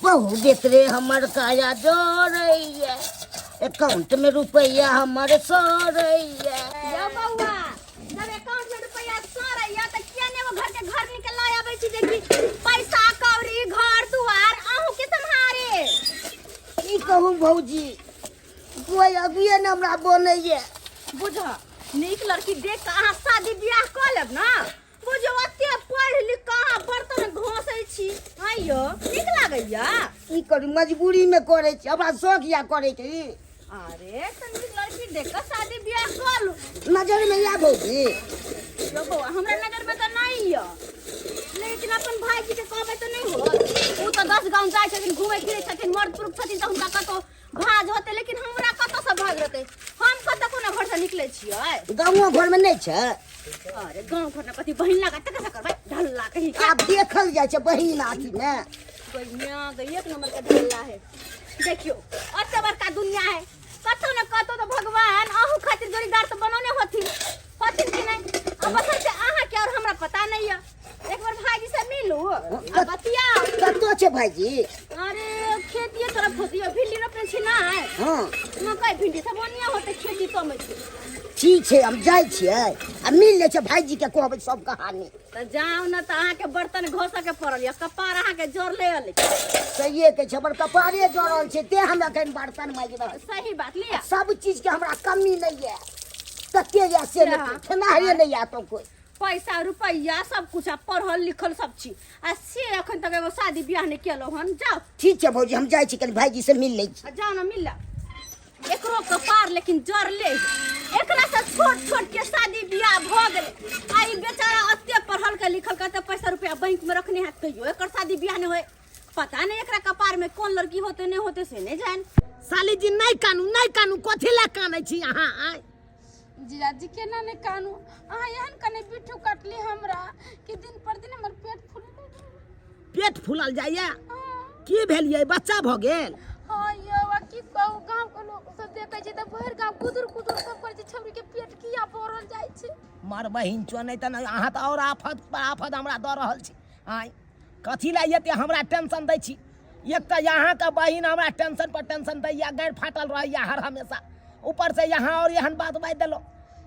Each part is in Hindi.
बहु देत रे हमर काया जोड़ैया अकाउंट में रुपया हमर सोरैया। या बउआ जब अकाउंट में रुपया सोरैया त किया ने वो घर निकल ला आबै छी देखी पैसा कौड़ी घर दुआर आहू के संहारे। की कहूं भौजी कोई अगिए न हमरा बनैया। बुझ नीक लड़की देख के अहाँ शादी बियाह क लेब ना। बुझो ओते पढ़ लिख के अहाँ बर्तन घोसै छी आइयो नीक लागैया। की करू मजबूरी में करे छी हमरा शौक या करे छी। अरे त नीक लड़की देख के शादी बियाह कर लू। नजर में या भौजी यो बउआ हमरा नजर में त नहीं है लेकिन अपन भाई जी के कहबे त नहीं हो। उ त 10 गांव जाय छथिन घूमे फिरे छथिन मर्द पुरुष छथिन त हुनका कतो भाज होते लेकिन हमरा कतो से भाग रहते। हम कतो कोना घर से निकले छियै गाँव घर में नहीं छै। अरे गांव घर में कथी बहिन लगा त कैसे करबै ढल्ला कहीं का आप देखल जाय छै बहिन आथी में दुनिया गई एक नंबर का ढल्ला है। देखियो अते बड़का दुनिया है कतो न कतो तो भगवान आहू खातिर जोड़ीदार तो बनौने होथिन कि नहीं। अब बस से आहा के और हमरा पता नहीं है। एक बार भाईजी से मिलू आ बतियाओ कतो छै भाईजी। अरे खेतिए तरफ होती है भिंडी रोपने छी ना है। हां मकई भिंडी सब ओनिया होते खेती तो में ठीक छै हम जाय छियै आ मिल ले छै भाईजी के कहबै सब कहानी। त जाओ न त आहा के बर्तन घोसा के पड़ल या कपार आहा के जोर ले आले। सहिए के छै हमर कपारे जोड़ल छै ते हम एखन बर्तन मांगि रहल। सही बात लिया सब चीज के हमरा कमी नहीं है तते या से खेनाहे नहीं या तो कोई पैसा रुपया सब कुछ पढ़ल लिखल सब चीज आ से अखन तक एगो शादी बियाह नहीं केलो हन। जाओ ठीक छै भौजी हम जाय छी कल भाईजी से मिल ले छी। जाओ ना मिल एकरो कपार लेकिन जर ले एकरा से छोट के शादी बियाह भ गेले। आई बेचारा अत्ते पढ़ल के लिखल के त पैसा रुपया बैंक में रखने हाथ कहियो एकर शादी बियाह नहीं होए। पता नहीं एकरा कपार में कौन लड़की होते नहीं होते से नहीं जान। साली जी नहीं कानू कथि ला कानै छी अहाँ आय जीजा जी केना ने कानू अहाँ एहन कने बिट्ठू काटली हमरा कि दिन पर दिन हमर पेट फूलल जाइए। की भेल ये बच्चा भ गेल। हां यवा की कहू गांव के लोग सब देखै छै त भर गांव कुदुर सब कर छै छौरी के पेट किया भरल जाय छै। मार बहिन चो नहीं त अहाँ त और आफत पर आफत हमरा द रहल छी। आय कथि ला एते हमरा टेंशन दै छी। एक त यहाँ का बहिन हमरा टेंशन पर टेंशन दैया गैर फाटल रहैया हर हमेशा ऊपर से यहाँ और एहन बात बाज देलो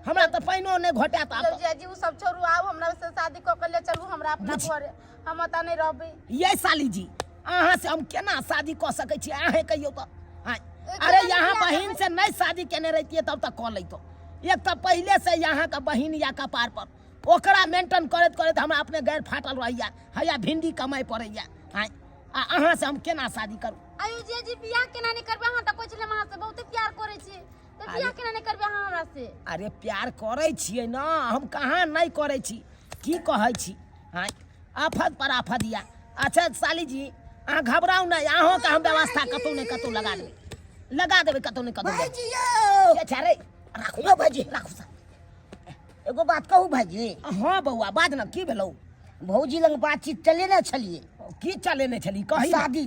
हमरा त पैनो नहीं घोटाता। जीजा जी उ सब छोड़ू आउ हमरा से शादी क के ले चलू हमरा अपना घर हम त नहीं रहबै। ये साली जी अहाँ से हम केना शादी क सकै छी अहे कहियो त। अरे यहाँ बहिन से नहीं शादी केने रहतिए तब तक क लैतो। एक त पहले से यहाँ का बहिन या कपार पर ओकरा मेंटेन करत करत हमरा अपने गैर फाटल रहैया हया भिंडी कमाई पड़ैया। आ अहाँ से हम केना शादी करू। आयु जी बियाह केना नहीं करबे अहाँ त कहै छले हमरा से बहुत प्यार करे छी त बियाह केना नहीं करबे अहाँ हमरा से। अरे प्यार करे छियै ना हम कहाँ नहीं करे छी की कहै छी। आफत पर आफत या। अच्छा साली जी अहाँ घबराऊ नहीं अहों का हम व्यवस्था कतौ नहीं कतौ लगा देबे कतौ नहीं कतौ। भाईजी यो के छरे राखू यो भाईजी राखू सा एगो बात कहू भाईजी। हां बउआ बात न की भेलौ। भौजी लंग बातचीत चले न छलिए की चले न छली कही शादी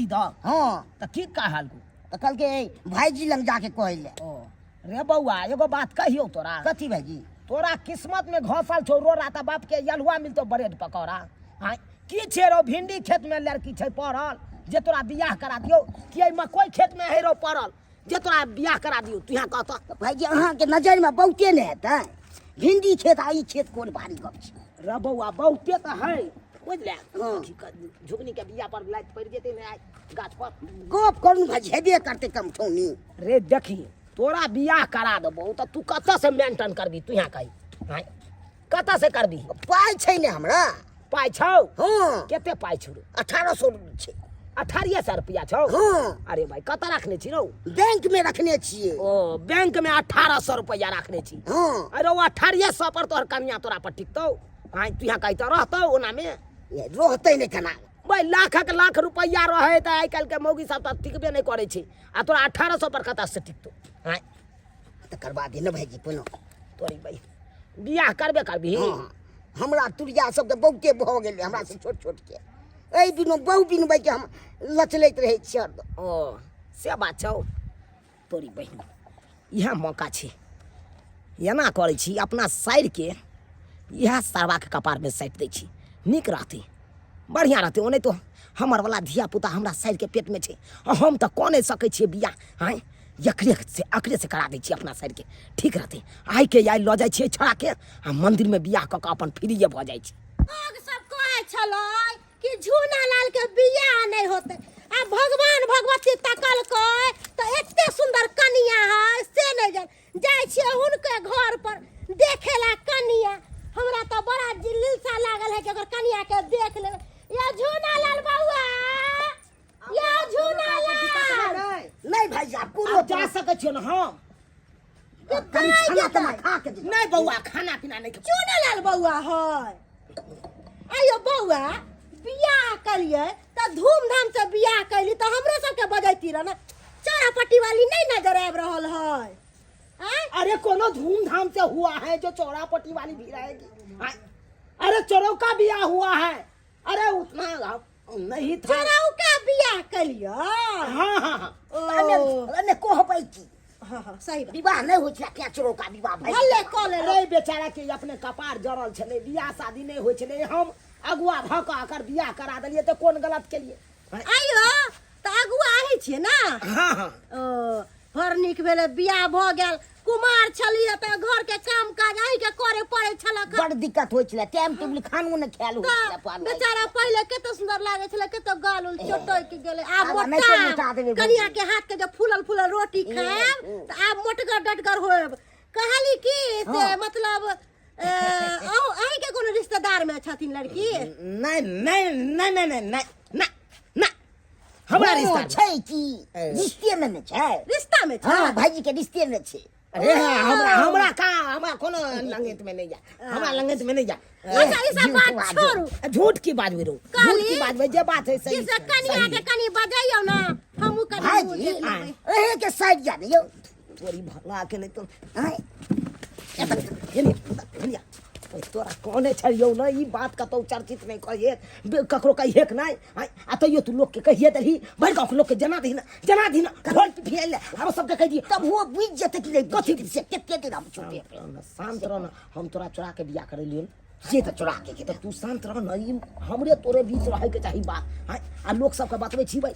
द हां त की कहल त कल के भाईजी लंग जाके कहले। ओ रे बउआ एगो बात कहियो तोरा। कथी भाईजी तोरा किस्मत में घोसल छौ रो राता बाप के यलहुआ मिलतो ब्रेड पकौड़ा। हां की छे रो भिंडी खेत में लड़की छै पड़ल जे तोरा बियाह करा दियो कि मकई खेत में हेरो पड़ल जे तोरा बियाह करा दियो तू यहाँ कहत। भाईजी अहाँ के नजर में बहुते ने हेतै भिंडी खेत आ ई खेत कोन भारी गप छै। रे बउआ बहुते त है बुझले झुगनी के बिया पर लाइट पड़ जेते ने गाछ पर गप करू भाईजी हेबे करते कम ठौनी। रे देखी तोरा बियाह करा देबो त तू कत से मेंटेन करबी तू यहाँ कही कत से करबी। पाई छै ने हमरा पाई छौ। हां केते पाई छौ 1800 छै 1800 रुपया छौ। हां अरे भाई कत रखने छी रो बैंक में रखने छिए। ओ बैंक में 1800 रुपया रखने छी। हां अरे वो 1800 पर तोहर कन्या तोरा पर टिकतौ। तू यहाँ कही त रहतौ ओना में रहते नहीं केना भाई लाख रुपया रहे त आई कल के मौगी सब त टिकबे नहीं करे छी आ तोरा 1800 पर कत से टिकतौ। त करबा दे न भाईजी कोनो तोरी भाई बियाह करबे करबी। हमरा तुरिया सब त बहुते भ गेलै हमरा से छोट के ए बिनो बहु बिन भाई के हम लचलैत रहे छी। ओ से बात छौ तोरी बहिन यह मौका छै एना करै छी अपना साइड के यह सरवा के कपार में साइट दै छी नीक रहती बढ़िया रहते। ओने तो हमर वाला धिया पुता हमरा साइड के पेट में छे हम तो कऽ नहीं सकै छियै बियाह हैं एकरे से करा दै छियै अपना साइड के ठीक रहते आइ के आइ लऽ जाइ छियै छोड़ा के आ मंदिर में बियाह कऽ के अपन फ्रीये भऽ जाइ छै लोग सब कहे छलै कि झूना लाल के बियाह नहीं होते आ भगवान भगवती तकल कय तो एते सुंदर कनिया है से नहीं जाय छियै हुनके घर पर देखेला कनिया हमरा तो बड़ा दिलसा लागल है कि अगर कनिया के देख ले या झूना लाल बउआ या झूना लाल नहीं भाई जा पूरा जा सकै छियै न हम कनी खाना ताना खा के नहीं बउआ खाना पीना नहीं झूना लाल बउआ है आयो बउआ बियाह करिए तो धूमधाम से बियाह कैली तो हमरो सबके बजैती रह ना चौरापट्टी वाली नहीं नजर आब रहल है अरे कोनो धूमधाम से हुआ है जो चौरापट्टी वाली भी रहेगी अरे चौरौका बियाह हुआ है अरे उतना नहीं था चौरौका बियाह कलियो हाँ हाँ हाँ अने कहबै की हाँ सही बात विवाह नहीं होइ छै क्या चौरौका विवाह भाई भले कऽ ले अरे बेचारा के अपने कपार जरल छले बियाह शादी नहीं होइ छले हम अगुआ भका कर बियाह करा देलिए तो कोन गलत केलिए आइयो तो अगुआ आही छियै ना हाँ हाँ हर नीक भेले बियाह भ गेल कुमार छलिए तो घर के काम काज आही के करे पड़े छलक बड़ दिक्कत होइ छले टाइम टेबल खानो न खायल होइ छले बेचारा पहले कते सुंदर लागे छले कते गाल उल चोटै के गेले आब नहीं तो मोटा मोटा देबे कनिया के हाथ के जब फूलल फूलल रोटी खाएब तो आब मोटगर डटगर होएब कहली की से मतलब अही के कोनो रिश्तेदार में छथिन लड़की नहीं नहीं नहीं नहीं नहीं नहीं नहीं हमरा रिश्ता छै की रिश्ते में न छै रिश्ता में छै हां भाईजी के रिश्ते में छै अरे हमरा का हमरा कोनो लंगेत में नहीं जा हमरा लंगेत में नहीं जा अच्छा ई सब बात छोड़ू झूठ की बात रो झूठ की बात जे बात है सही किसे कनिया के कनी बजाइयो ना हमहु कनी भाईजी रहे के साइड जा दियो तोरी भला के नहीं तो हैं तोरा कोने छड़ियो ना ई बात कतौ चर्चित नहीं कहिए ककरो कहिए के नहीं आ तइयो तू लोग के कहिए दही भर गांव के लोग के जना दी ना ढोल पिफियल हम सब के कह दी तब वो बुझ जते कि कथि से केते दिन हम छोटे शांत रह ना हम तोरा चोरा के बियाह कर लियो से तो चोरा के तो तू शांत रह ना ई हमरे तोरे बीच रहे के चाहिए बात आ लोग सब के बतबै छी भाई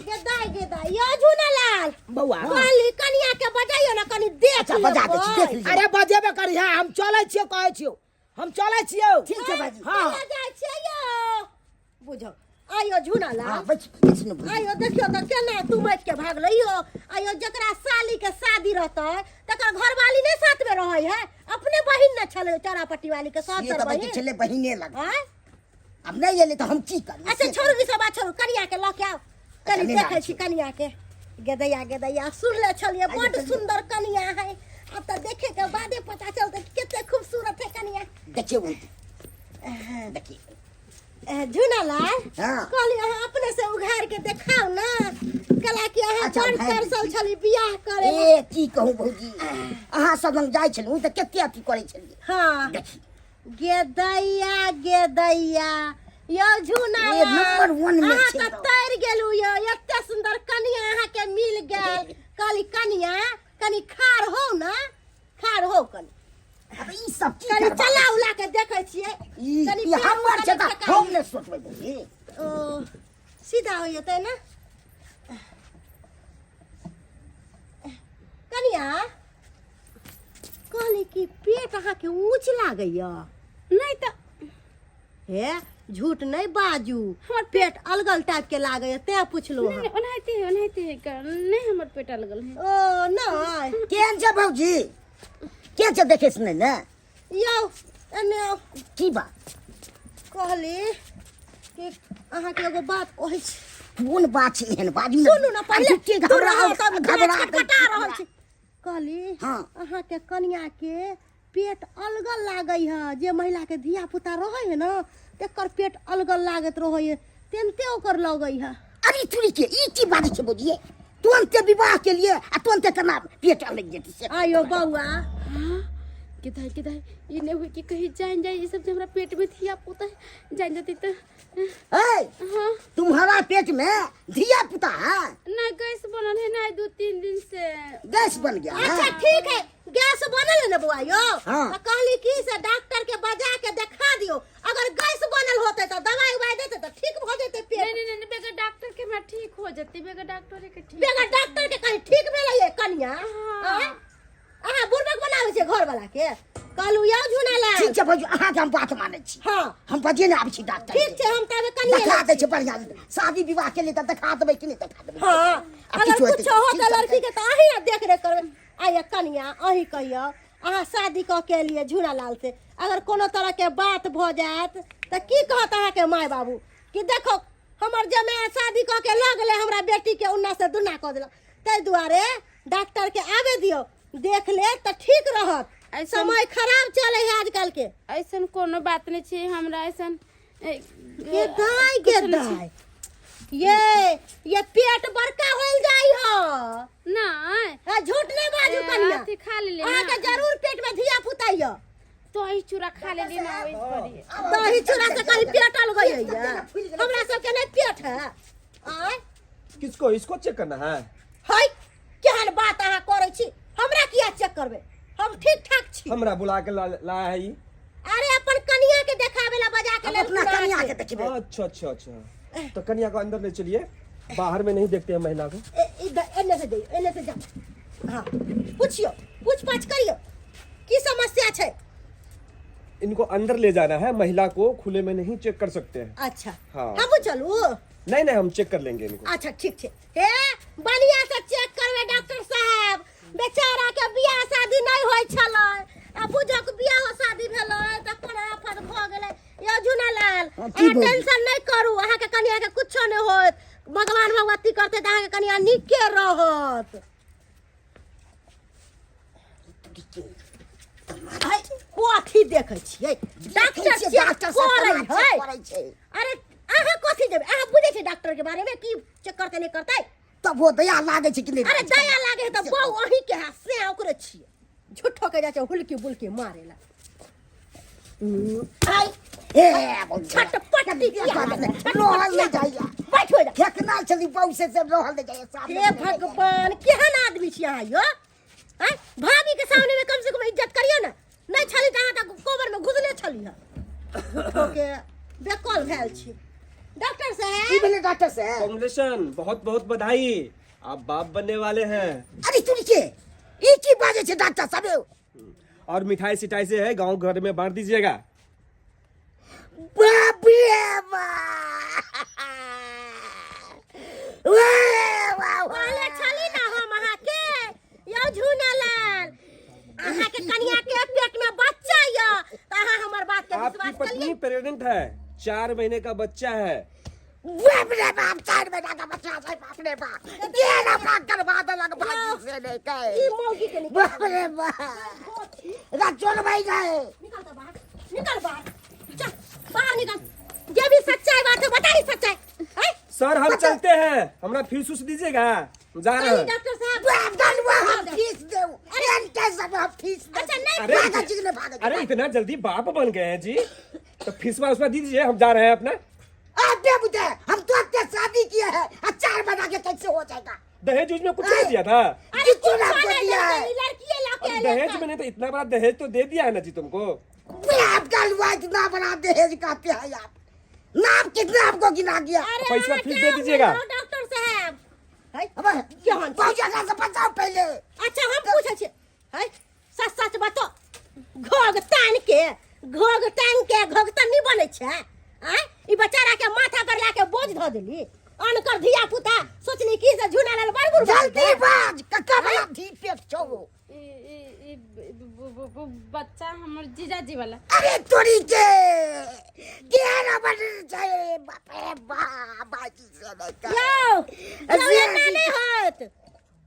गेदाई यो झूना लाल बउआ काली कनिया के बजाइयो ना कनी देख अच्छा बजा दे छी देख लीजिए अरे बजेबे करी हम चलै छियो कहै छियो हम चलै छियो ठीक छै बाजी हां जाय छियो बुझो आयो झूना लाल हां बच न आयो देखियो त केना तू मत के भाग लइयो आयो जकरा साली के शादी रहतै तकर घरवाली नहीं साथ में रहै है अपने बहिन न छले चौरापट्टी वाली के साथ ये बहिन तो छले बहिने लग हां अब नहीं एले तो हम की करी अच्छा छोड़ भी सब छोड़ कनिया के ल के आओ कनी देखे छी कनिया के गेदैया सुन ले छलिए बड़ सुंदर कनिया है अब तो देखे के बादे पता चलते कितने खूबसूरत है कनिया देखिए वो देखिए झूना लाल हां कहली अहाँ अपने से उघार के देखाओ ना कला कि अहाँ बड़ तरसल छली बियाह करे ए की कहूं भौजी अहाँ सब लंग जाय छलु त केते अथी करे छलिए हां गेदैया यो झूना ये नंबर 1 में अहाँ छै त तैर गेलु यो एते सुंदर कनिया अहाँ के मिल गेल काली कनिया कनी खार हो ना खार हो कनी अब ई सब की कनी करबा चला उला के देखे छियै ई हमर छै त हम ने सोचबै भौजी ओ सीधा हो जेतै ना कनिया कहली कि पेट अहाँ के ऊंच लागैया नहीं तो हे झूठ नहीं बाजू हमर पेट अलगल टाइप के लागैया ते पुछलो नहीं ओनाहिते नहीं हमर पेट लगल है ओ नहीं केहन छै भौजी के छै देखे सुनै ने यो एने की बात कहली कि अहाँ के एगो बात कहै छी कोन बात छै एहन बाजू सुनू ना पहले के घबरा रहल छी कहली हाँ। अहाँ के कन्या के पेट अलगल लागै है जे महिला के धिया पुता रहै है ना तेकर पेट अलगल लागत रहै है तेनते ओकर लगै है अरे तुरी के ई की बात छै बुझिए तुरंत विवाह के लिए आ तुरंत केना पेट अलग जेती से आयो बउआ किधर ये नहीं हुई कि कहीं जान जाए ये सब जो हमरा पेट में थिया पुता है जान जाती तो ए, हाँ तुम्हारा पेट में धिया पुता है? ना गैस बनल है ना 2-3 दिन से गैस बन गया अच्छा है? ठीक है, गैस बनल है ना बुआ यो। हाँ। तो कहली की से डॉक्टर के बजा के दिखा दियो, अगर गैस बनल होते तो दवाई उवाई देते तो ठीक हो जेते पेट। नहीं बेगर डॉक्टर के मैं ठीक हो जाती बेगर डॉक्टर के ठीक बेगर डॉक्टर के कहीं ठीक भेलै ये कन्या। हाँ। आहा बुरबक बनावे छे घर वाला के कहलू यो झुना ला। ठीक छै भौजी, अहाँ के हम बात मानै छी। हाँ हम बजे ने आबै छी डॉक्टर ठीक छे, हम तबे कन्या दिखा ला दै छै बढ़िया। शादी विवाह के लिए तो दिखा देबै कि नहीं दिखा देबै? हाँ अब अगर किछु कुछ हेतै, हो ठीक तो छै। लड़की के तो अही देख रेख करबे। आइए कन्या अही कहियो अहाँ शादी क के लिए झूला लाल से अगर कोनो तरह के बात भ जात तो की कहत अहाँ के माय बाबू कि देखो हमर जमाई शादी क के लग ले हमरा बेटी के उन्ना से दुना क देलक, तै दुआरे डॉक्टर के आवे दियो, देख ले तो ठीक रहत। समय खराब चले है आजकल के। ऐसन कोनो बात नहीं छे हमरा ऐसन के दाई ये पेट बड़का होल जाई हो ना आ, झूठ नहीं बाजू कन्या। अथी खा ले अहाँ के जरूर पेट में धिया पुताइयो। तो ही चूरा खा ले ना वही पड़ी दही चूड़ा से कहीं पेटल गई है, हमरा सब के नहीं पेट है। आय किसको इसको चेक करना है? हाय केहन बात अहाँ करे छी, हमरा किया चेक करबे, हम ठीक ठाक छी। हमरा बुला के लाया है ये। अरे अपन कन्या के देखावे ला बजा के हम ले अपना कन्या के देखबे। अच्छा तो कन्या को अंदर ले चलिए, बाहर में नहीं देखते हैं महिला को। एने से जाइयो, एने से जा। हां पूछियो, पूछ पाछ करियो की समस्या छे। इनको अंदर ले जाना है, महिला को खुले में नहीं चेक कर सकते हैं। अच्छा हाँ। हम चलू। नहीं हम चेक कर लेंगे इनको। अच्छा ठीक छे, हे बढ़िया से चेक करबे डॉक्टर साहब। बेचारा के बियाह शादी नहीं होय छलै, आ बुझक बियाह शादी भेलै त कोन आफत भ गेलै। यो झुनालाल हाँ, की अहाँ भेल? टेंशन नहीं करू, अहाँ के कन्या के कुछो नहीं होत, भगवान भगवती करते त अहाँ के कन्या नीके रहत। हाय कोथी देखै छियै, डॉक्टर से चेक डॉक्टर से करे केना है। चेक करै छै? अरे अहाँ कथी देबै, अहाँ बुझै छै डॉक्टर के बारे में की चेक करते नहीं करते। तब वो दया लागे छै कि नहीं? अरे दया लागे तो बहु अही के हाथ से ओकरे छिए, झूठो के जाचे हुलकी बुलकी मारेला। आई हे छटपटी किया रोहल नहीं जाइया, बैठ हो जा। फेंकना चली बहु से रोहल नहीं जाइया। सामने हे भगवान केहन आदमी छी अहाँ यो। हैं भाभी के सामने में कम से कम इज्जत करियो ना, नहीं छली त अहाँ त कोबर में घुसले छली है। ओके बेकल भेल छी। डॉक्टर की साहब भेलै डॉक्टर साहब? कांग्रेचुलेशन, बहुत बहुत बधाई, आप बाप बनने वाले हैं। अरे तू के ई की बाजे छै डॉक्टर साहब? और मिठाई सिठाई से है गांव घर में बांट दीजिएगा। बाप रे वाह कहले छली ना हम अहाँ के यो झुनालाल अहाँ के कन्या के पेट में बच्चा यो त अहाँ हमर बात के आपकी विश्वास करिए। पत्नी प्रेग्नेंट है, 4 महीने का बच्चा है। बाप रे बाप, 4 महीना का बच्चा है। बाप रे बाप, ये ना बात करवा देलक भागी से नहीं ई कहे। मौगी के निकल बाप रे बाप, राजोल भाई गए। निकल तो बाहर, निकल बाहर, चल बाहर निकल। ये भी सच्चाई बात है, बताइए सच्चाई है। सर हम चलते हैं, हमरा फीस उस दीजिएगा, जा रहे चलिए हैं। डॉक्टर साहब। बाप गलवा हम फीस दे। अरे कैसे हम फीस दे? अच्छा नहीं अरे भागा जी ने भागा। अरे इतना जल्दी बाप बन गए हैं जी, तो फीसवा उसमें दीजिए, हम जा रहे हैं अपना। अबे बुझे हम तो अब शादी किए हैं, 4 महीना के कैसे हो जाएगा? दहेज उज में कुछ नहीं दिया था? अरे कितना कुछ आपको नहीं दिया है? लड़की अब लाके दहेज में नहीं तो इतना बड़ा दहेज तो दे दिया है ना जी तुमको। बाप गलवा इतना बड़ा दहेज का पे है आप? नाम कितना आपको गिना गया? पैसा फीस दे दीजिएगा। डॉक्टर साहब है अब केहन पहुंचा से बताओ पहले। अच्छा हम पूछे छे है सच सच बातो घोग तान के घोग नहीं बने छे। आ ई बेचारा के माथा पर लाके बोझ ध देली, अनकर धिया पुता सोचली की से झुना लाल बरबुर जल्दी बाज कक्का वाला धी पेट छो। बच्चा हमर जीजाजी वाला। अरे तोरी के केना बन जाए? बाप रे बाप, बाजी से नहीं कर। यो ये नानी होत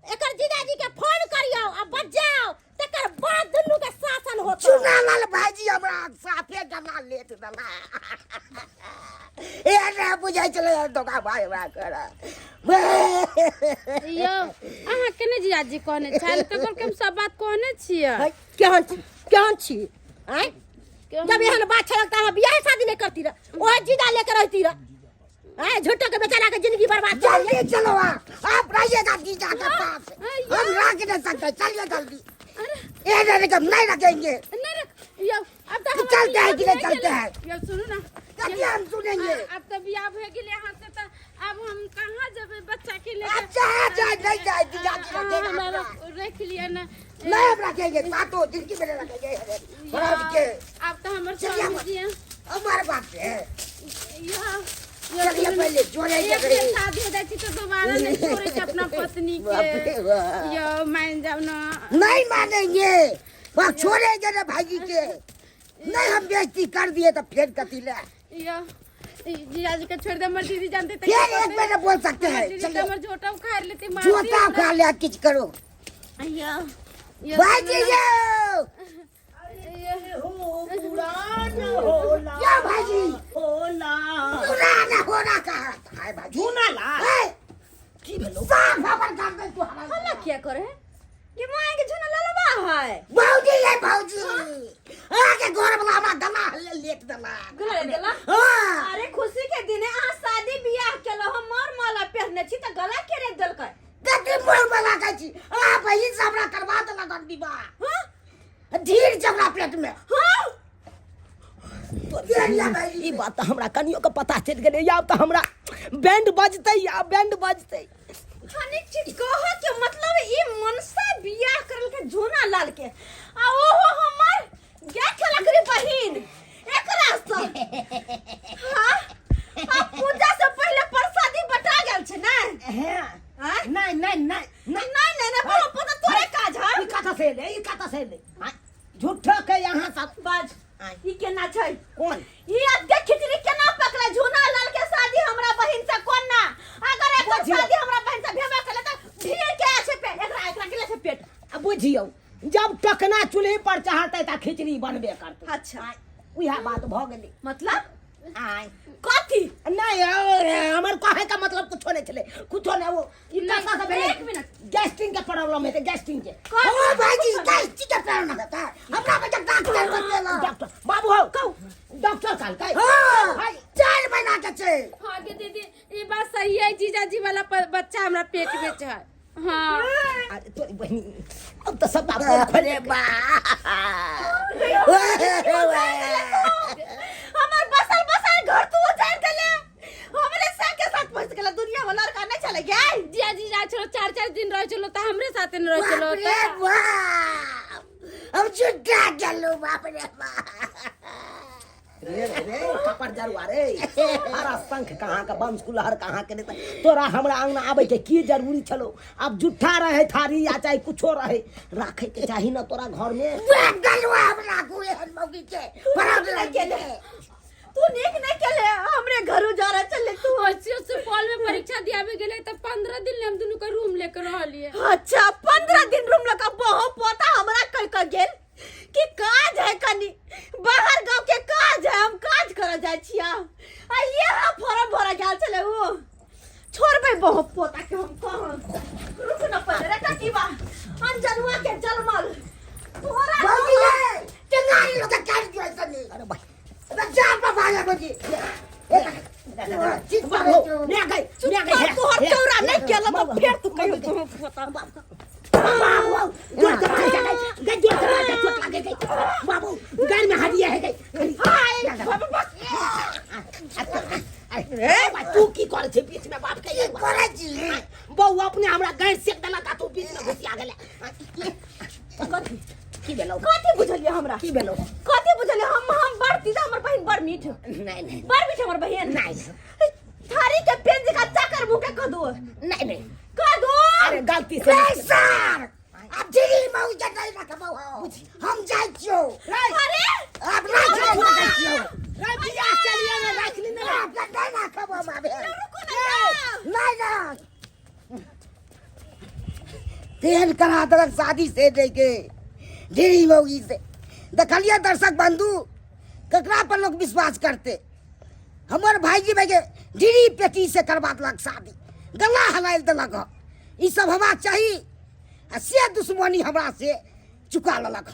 एकर जीजाजी के फोन करियो आ बच जाओ, तकर बाद दुनु के शासन होत। चुना लाल भाजी हमरा साथे गला लेत दला। ए रे बुझाई चले दोका भाई बा कर। यो अहाँ केने जीजाजी कहने छल तो कर के हम सब बात कहने छियै। है केहन छी केहन छी आय जब यहाँ बात छलक त बियाह शादी नहीं करती रह ओह जीजा लेकर रहती रह आय झूठो के बेचारा के जिंदगी बर्बाद कर जल्दी चलो आप रहिएगा जीजा के पास हम रख नहीं सकते चलिए जल्दी ये नहीं रखेंगे नहीं रख यो अब तो चलते हैं कि नहीं चलते हैं यो सुनो ना कभी हम सुनेंगे अब तो बियाह हो गेले यहाँ से तो अब हम कहाँ जबे बच्चा के लेके अच्छा जाए नहीं जाए जीजा की रखेगा रख लिया ना नहीं हम रखेंगे बातों जिंदगी में रखेंगे बराबर के अब तो हमारे चलिए स्वामी जी हैं हमारे बात है यहाँ चलिए पहले जोड़े एक झगड़े बेर शादी हो जाती तो दोबारा नहीं छोड़े के अपना पत्नी के यो मान जाओ ना नहीं मानेंगे वह छोड़ेंगे ना भाई के नहीं हम बेइज्जती कर दिए तो फिर कथी ले यो जीजा जी के छोड़ दे मर दीदी जानते थे फिर एक महीने बोल सकते हैं दीदी चलिए हमर झोटा खा लेती मार जोता खा ले किच करो यो भाई जी क्या भाई जी पुराना होना कहा है भाई झूना ला की भेलो साफ खबर कर दे तू हमारा हल्ला क्या करे ये मां के झुना ललवा है भौजी है भौजी आके घर वाला हमारा गला हल्ले लेट दला गला देला हां अरे खुशी के दिन आ शादी बियाह केलो हमर माला पहनने छी त गला के रे दल कर कति मोर वाला कहै छी आ भाई सबरा करवा देला गंदी बा हां धीर जबरा पेट में हां ई बात तो हमरा कनियो के पता चल गेले या तो हमरा बैंड बजते या बैंड बजते खाने चीज कह के मतलब ई मनसा बियाह करल के झोना लाल के आ ओहो हमर गे खेलक रे बहिन एकरा से हां आ पूजा से पहले प्रसादी बटा गेल छै ना हां नहीं नहीं नहीं नहीं बोलो पता तोरे काज है ई कथा से ले झूठो के यहाँ सब बाज ई केना छै कौन ई अद्य खिचड़ी केना पकड़ा झोना लाल के शादी हमरा बहिन से कोन ना अगर एकर शादी हमरा बहिन से भेबे कले त भीड़ के छै पे एकरा के छै पेट अब बुझियो जब टकना चूल्हे पर चढ़ते त खिचड़ी बनबे करते अच्छा उहा बात भ गेली मतलब आय कथी नहीं हमर कहे का मतलब कुछ नहीं चले कुछ नहीं वो इतना सा सब एक मिनट गैस्ट्रिक के प्रॉब्लम है तो गैस्ट्रिक के ओ भाई जी गैस्ट्रिक के प्रॉब्लम है हमरा बेटा डॉक्टर कर देला डॉक्टर बाबू हो कहू डॉक्टर काल कह हां 4 महीना के छै हाँ गे दीदी ये बात सही है जीजा जी वाला बच्चा हमरा पेट में है हाँ अरे तोरी बहनी अब तो सब बात खोले बा हमर बसल घर तू उजाड़ देले हमरे संग के साथ पहुंच गेला दुनिया वाला लड़का नहीं चले गए जिया जी जा चलो 4-4 दिन रह चलो तो हमरे साथ न रह चलो रे बाप हम छुट्टा चलो बाप रे बाप रे कपड़ जरुआ रे हरा शंख कहाँ का बंश कुलहर कहाँ के नेता तोरा हमरा अंगना आवे के की जरूरी छलो अब जुठा रहे थारी या चाहे कुछो रहे राखे के चाही ना तोरा घर में गलवा हमरा कोई हनमौगी के बराबर लगे तू नीक नहीं केले हमरे घर उजाड़ा चले तू सुपौल में परीक्षा दियावे गेले तो 15 दिन ले हम दोनों का रूम लेकर रह लिए अच्छा 15 दिन रूम लगा बहुत पोता हमरा कह गेल कि काज है कनी बाहर गांव के काज है हम काज कर जाय छिया आ ये फॉर्म भरा गेल चले वो छोड़बे बहुत पोता के हम कहां रुक न पड़े रे काकी बा अनजनुआ के जलमल तोरा भौजी रे चंगाई लोग काट दियो सनी अरे भाई बच्चा बाबा आ भौजी ठीक बात ले गई तू हर चौरा नहीं केला तो फिर तू कहियो पोता बाबू जोर से मार गई जोर से मार चोट लगे गई बाबू घर में हड्डियां है गई हाय बाबा रे तू की करे छे बीच में बाप के करे छी बहू अपने हमरा गैस सेक देला का तू बीच में घुसिया गेले कथी की भेलो कथी बुझलिए हमरा की भेलो कथी बुझलिए हम बड़ती त हमर बहिन बड़ मीठ नहीं नहीं बड़ मीठ हमर बहिन नहीं थारी के पेंज का चक्कर मुके क दो नहीं नहीं क दो अरे गलती से नहीं सर अब दिल्ली में उजड़ नहीं रखबो हम जाई छियो अरे अब नहीं छियो रे बियाह चलिए ना रख ली ना अब नहीं रखबो बाबे रुको ना नहीं तेल करा दरक शादी से देके ढेरी होगी से देखलिए दर्शक बंधु ककरा पर लोग विश्वास करते हमारे भाईजी भाई ढेरी पेटी से करवा दलक शादी गला हलाल दलक ई सब हवा चाहिए से दुश्मनी हमरा से चुका ललक